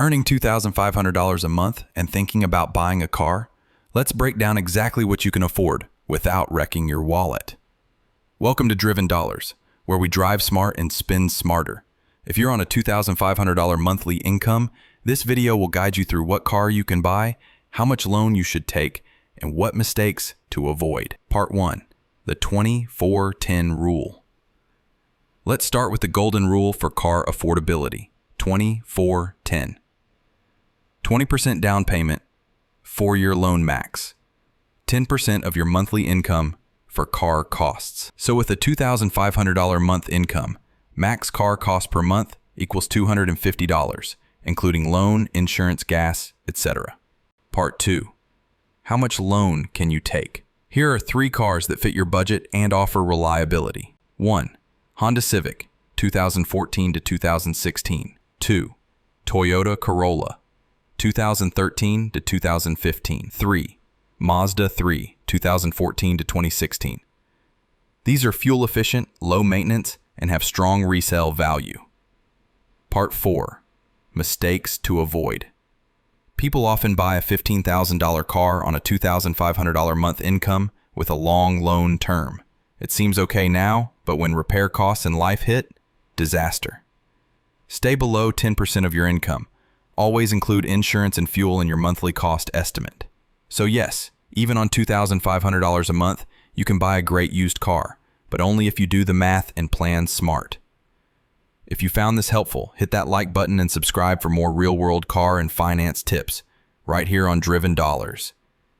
Earning $2,500 a month and thinking about buying a car? Let's break down exactly what you can afford without wrecking your wallet. Welcome to Driven Dollars, where we drive smart and spend smarter. If you're on a $2,500 monthly income, this video will guide you through what car you can buy, how much loan you should take, and what mistakes to avoid. Part 1. The 20-4-10 Rule. Let's start with the golden rule for car affordability. 20-4-10. 20% down payment, 4-year loan max. 10% of your monthly income for car costs. So with a $2,500 month income, max car cost per month equals $250, including loan, insurance, gas, etc. Part 2. How much loan can you take? Here are 3 cars that fit your budget and offer reliability. 1. Honda Civic, 2014 to 2016. 2. Toyota Corolla, 2013 to 2015. 3. Mazda 3, 2014 to 2016. These are fuel efficient, low maintenance, and have strong resale value. Part 4. Mistakes to avoid. People often buy a $15,000 car on a $2,500 month income with a long loan term. It seems okay now, but when repair costs and life hit, disaster. Stay below 10% of your income. Always include insurance and fuel in your monthly cost estimate. So yes, even on $2,500 a month, you can buy a great used car, but only if you do the math and plan smart. If you found this helpful, hit that like button and subscribe for more real-world car and finance tips right here on Driven Dollars.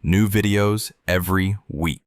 New videos every week.